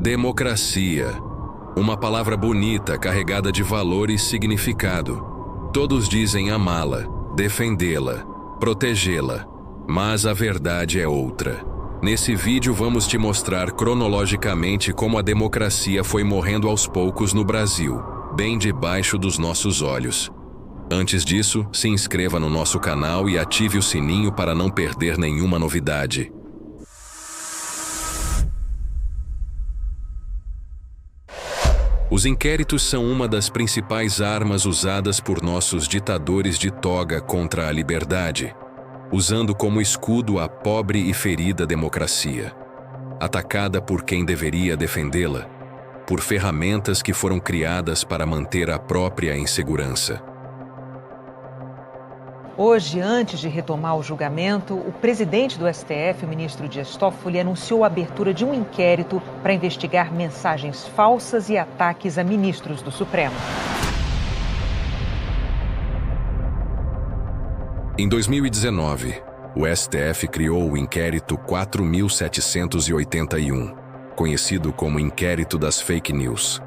Democracia. Uma palavra bonita, carregada de valor e significado. Todos dizem amá-la, defendê-la, protegê-la, mas a verdade é outra. Nesse vídeo vamos te mostrar cronologicamente como a democracia foi morrendo aos poucos no Brasil, bem debaixo dos nossos olhos. Antes disso, se inscreva no nosso canal e ative o sininho para não perder nenhuma novidade. Os inquéritos são uma das principais armas usadas por nossos ditadores de toga contra a liberdade, usando como escudo a pobre e ferida democracia, atacada por quem deveria defendê-la, por ferramentas que foram criadas para manter a própria insegurança. Hoje, antes de retomar o julgamento, o presidente do STF, o ministro Dias Toffoli, anunciou a abertura de um inquérito para investigar mensagens falsas e ataques a ministros do Supremo. Em 2019, o STF criou o Inquérito 4.781, conhecido como Inquérito das Fake News.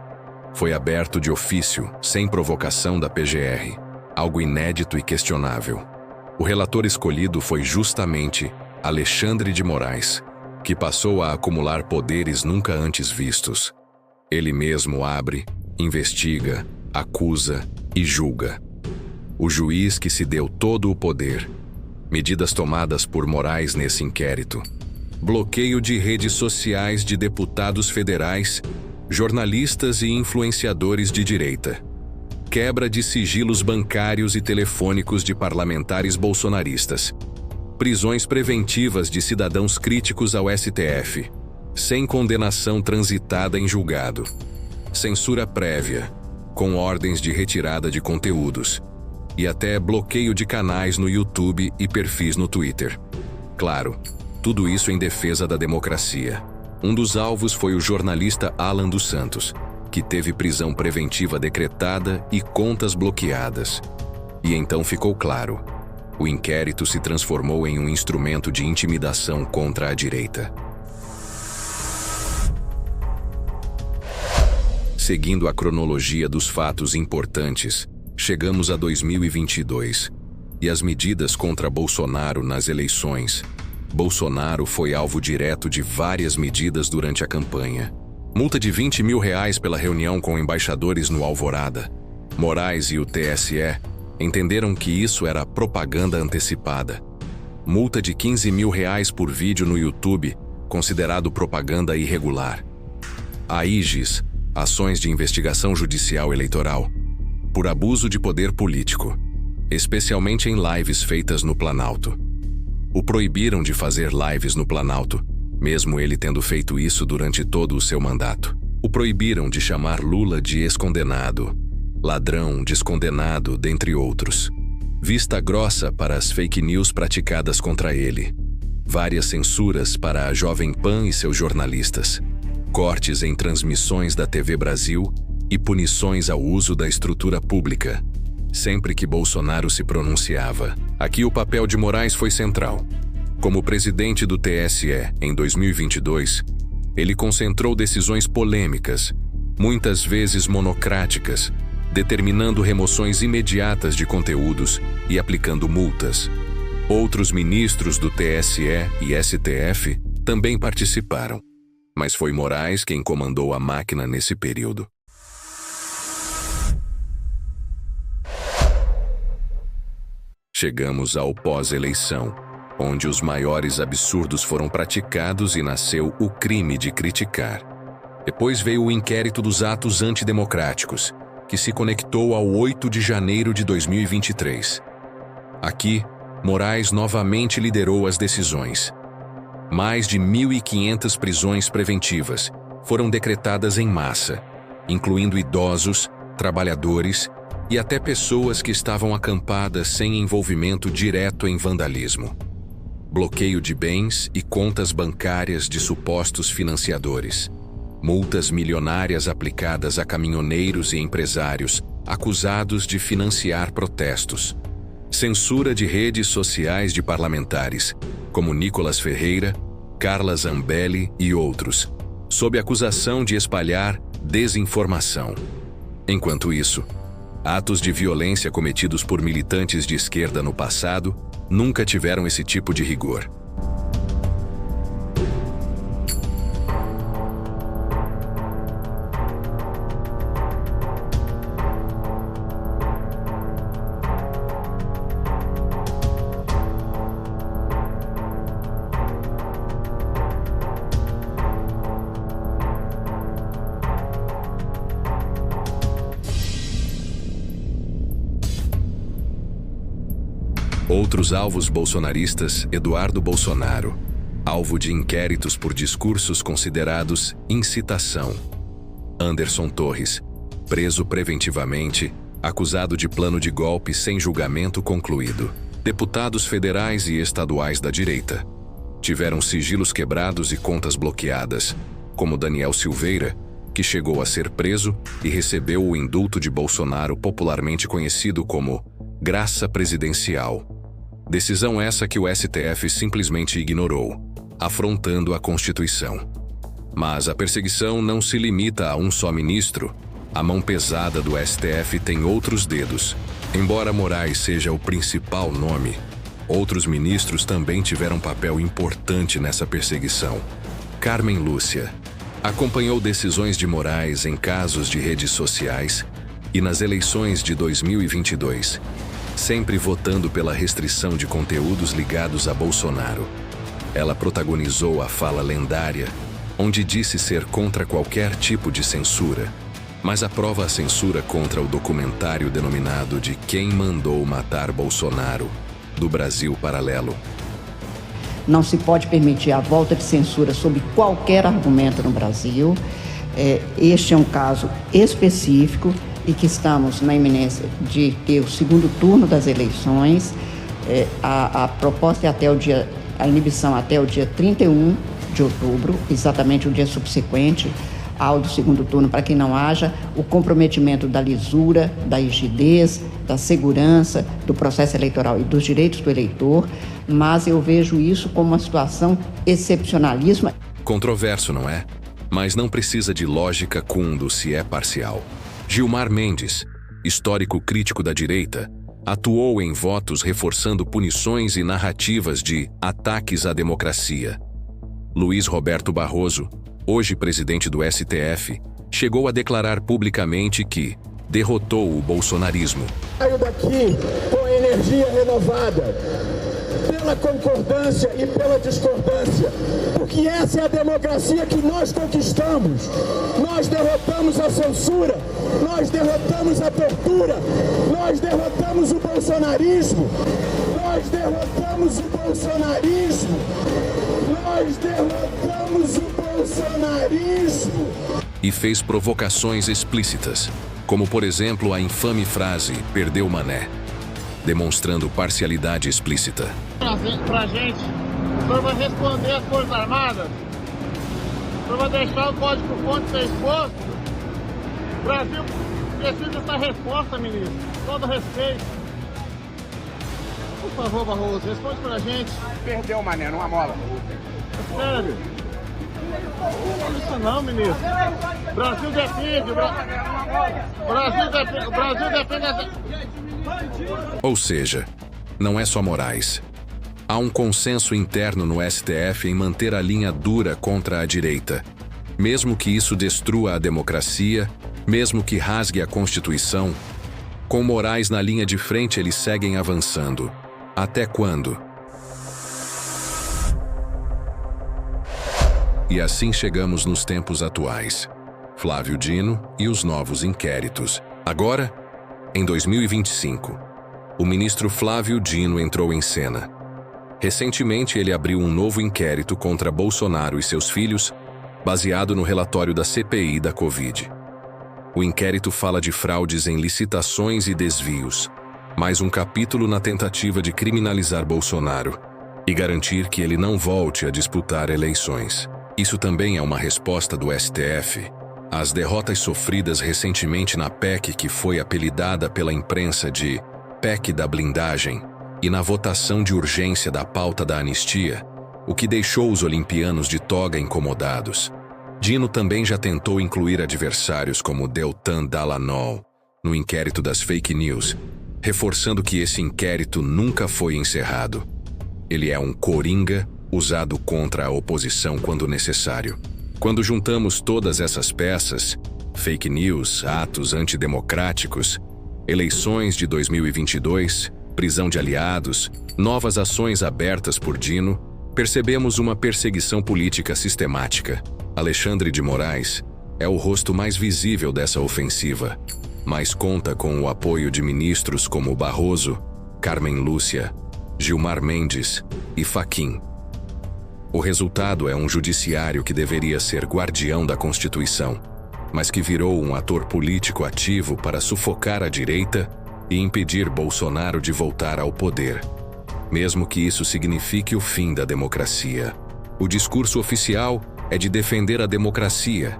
Foi aberto de ofício, sem provocação da PGR. Algo inédito e questionável. O relator escolhido foi justamente Alexandre de Moraes, que passou a acumular poderes nunca antes vistos. Ele mesmo abre, investiga, acusa e julga. O juiz que se deu todo o poder. Medidas tomadas por Moraes nesse inquérito. Bloqueio de redes sociais de deputados federais, jornalistas e influenciadores de direita. Quebra de sigilos bancários e telefônicos de parlamentares bolsonaristas. Prisões preventivas de cidadãos críticos ao STF, sem condenação transitada em julgado. Censura prévia, com ordens de retirada de conteúdos. E até bloqueio de canais no YouTube e perfis no Twitter. Claro, tudo isso em defesa da democracia. Um dos alvos foi o jornalista Alan dos Santos, que teve prisão preventiva decretada e contas bloqueadas. E então ficou claro, o inquérito se transformou em um instrumento de intimidação contra a direita. Seguindo a cronologia dos fatos importantes, chegamos a 2022, e as medidas contra Bolsonaro nas eleições. Bolsonaro foi alvo direto de várias medidas durante a campanha. Multa de R$20 mil pela reunião com embaixadores no Alvorada. Moraes e o TSE entenderam que isso era propaganda antecipada. Multa de R$15 mil por vídeo no YouTube, considerado propaganda irregular. AIGES, ações de investigação judicial eleitoral, por abuso de poder político, especialmente em lives feitas no Planalto. O proibiram de fazer lives no Planalto, mesmo ele tendo feito isso durante todo o seu mandato. O proibiram de chamar Lula de ex-condenado, ladrão, descondenado, dentre outros. Vista grossa para as fake news praticadas contra ele. Várias censuras para a Jovem Pan e seus jornalistas. Cortes em transmissões da TV Brasil e punições ao uso da estrutura pública, sempre que Bolsonaro se pronunciava. Aqui o papel de Moraes foi central. Como presidente do TSE em 2022, ele concentrou decisões polêmicas, muitas vezes monocráticas, determinando remoções imediatas de conteúdos e aplicando multas. Outros ministros do TSE e STF também participaram, mas foi Moraes quem comandou a máquina nesse período. Chegamos ao pós-eleição, onde os maiores absurdos foram praticados e nasceu o crime de criticar. Depois veio o inquérito dos atos antidemocráticos, que se conectou ao 8 de janeiro de 2023. Aqui, Moraes novamente liderou as decisões. Mais de 1.500 prisões preventivas foram decretadas em massa, incluindo idosos, trabalhadores e até pessoas que estavam acampadas sem envolvimento direto em vandalismo. Bloqueio de bens e contas bancárias de supostos financiadores. Multas milionárias aplicadas a caminhoneiros e empresários acusados de financiar protestos. Censura de redes sociais de parlamentares, como Nicolas Ferreira, Carla Zambelli e outros, sob acusação de espalhar desinformação. Enquanto isso, atos de violência cometidos por militantes de esquerda no passado nunca tiveram esse tipo de rigor. Outros alvos bolsonaristas: Eduardo Bolsonaro, alvo de inquéritos por discursos considerados incitação. Anderson Torres, preso preventivamente, acusado de plano de golpe sem julgamento concluído. Deputados federais e estaduais da direita tiveram sigilos quebrados e contas bloqueadas, como Daniel Silveira, que chegou a ser preso e recebeu o indulto de Bolsonaro, popularmente conhecido como graça presidencial. Decisão essa que o STF simplesmente ignorou, afrontando a Constituição. Mas a perseguição não se limita a um só ministro. A mão pesada do STF tem outros dedos. Embora Moraes seja o principal nome, outros ministros também tiveram papel importante nessa perseguição. Carmen Lúcia acompanhou decisões de Moraes em casos de redes sociais e nas eleições de 2022, sempre votando pela restrição de conteúdos ligados a Bolsonaro. Ela protagonizou a fala lendária, onde disse ser contra qualquer tipo de censura, mas aprova a censura contra o documentário denominado de Quem Mandou Matar Bolsonaro, do Brasil Paralelo. Não se pode permitir a volta de censura sobre qualquer argumento no Brasil. Este é um caso específico e que estamos na iminência de ter o segundo turno das eleições. A proposta é a inibição até o dia 31 de outubro, exatamente o dia subsequente ao do segundo turno, para que não haja o comprometimento da lisura, da rigidez, da segurança do processo eleitoral e dos direitos do eleitor, mas eu vejo isso como uma situação excepcionalíssima. Controverso, não é? Mas não precisa de lógica quando se é parcial. Gilmar Mendes, histórico crítico da direita, atuou em votos reforçando punições e narrativas de ataques à democracia. Luiz Roberto Barroso, hoje presidente do STF, chegou a declarar publicamente que derrotou o bolsonarismo. Saio daqui com energia renovada, pela concordância e pela discordância, porque essa é a democracia que nós conquistamos. Nós derrotamos a censura, nós derrotamos a tortura, nós derrotamos o bolsonarismo, nós derrotamos o bolsonarismo, nós derrotamos o bolsonarismo. E fez provocações explícitas, como por exemplo a infame frase "perdeu Mané", demonstrando parcialidade explícita. Pra gente, o senhor vai responder às Forças Armadas? O senhor vai deixar o código-fonte ser exposto? O Brasil precisa dessa resposta, ministro. Todo respeito. Por favor, Barroso, responde pra gente. Perdeu, Mané, numa mola. É sério? Não isso não, ministro. O Brasil depende. O Brasil depende. Ou seja, não é só Moraes. Há um consenso interno no STF em manter a linha dura contra a direita. Mesmo que isso destrua a democracia, mesmo que rasgue a Constituição, com Moraes na linha de frente eles seguem avançando. Até quando? E assim chegamos nos tempos atuais. Flávio Dino e os novos inquéritos. Agora, em 2025, o ministro Flávio Dino entrou em cena. Recentemente, ele abriu um novo inquérito contra Bolsonaro e seus filhos, baseado no relatório da CPI da Covid. O inquérito fala de fraudes em licitações e desvios, mais um capítulo na tentativa de criminalizar Bolsonaro e garantir que ele não volte a disputar eleições. Isso também é uma resposta do STF às derrotas sofridas recentemente na PEC, que foi apelidada pela imprensa de PEC da blindagem, e na votação de urgência da pauta da anistia, o que deixou os olimpianos de toga incomodados. Dino também já tentou incluir adversários como Deltan Dallagnol no inquérito das fake news, reforçando que esse inquérito nunca foi encerrado. Ele é um coringa usado contra a oposição quando necessário. Quando juntamos todas essas peças, fake news, atos antidemocráticos, eleições de 2022, prisão de aliados, novas ações abertas por Dino, percebemos uma perseguição política sistemática. Alexandre de Moraes é o rosto mais visível dessa ofensiva, mas conta com o apoio de ministros como Barroso, Carmen Lúcia, Gilmar Mendes e Fachin. O resultado é um judiciário que deveria ser guardião da Constituição, mas que virou um ator político ativo para sufocar a direita e impedir Bolsonaro de voltar ao poder, mesmo que isso signifique o fim da democracia. O discurso oficial é de defender a democracia,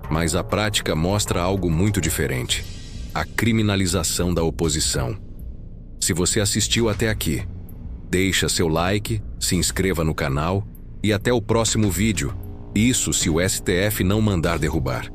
mas a prática mostra algo muito diferente: a criminalização da oposição. Se você assistiu até aqui, deixa seu like, se inscreva no canal e até o próximo vídeo. Isso se o STF não mandar derrubar.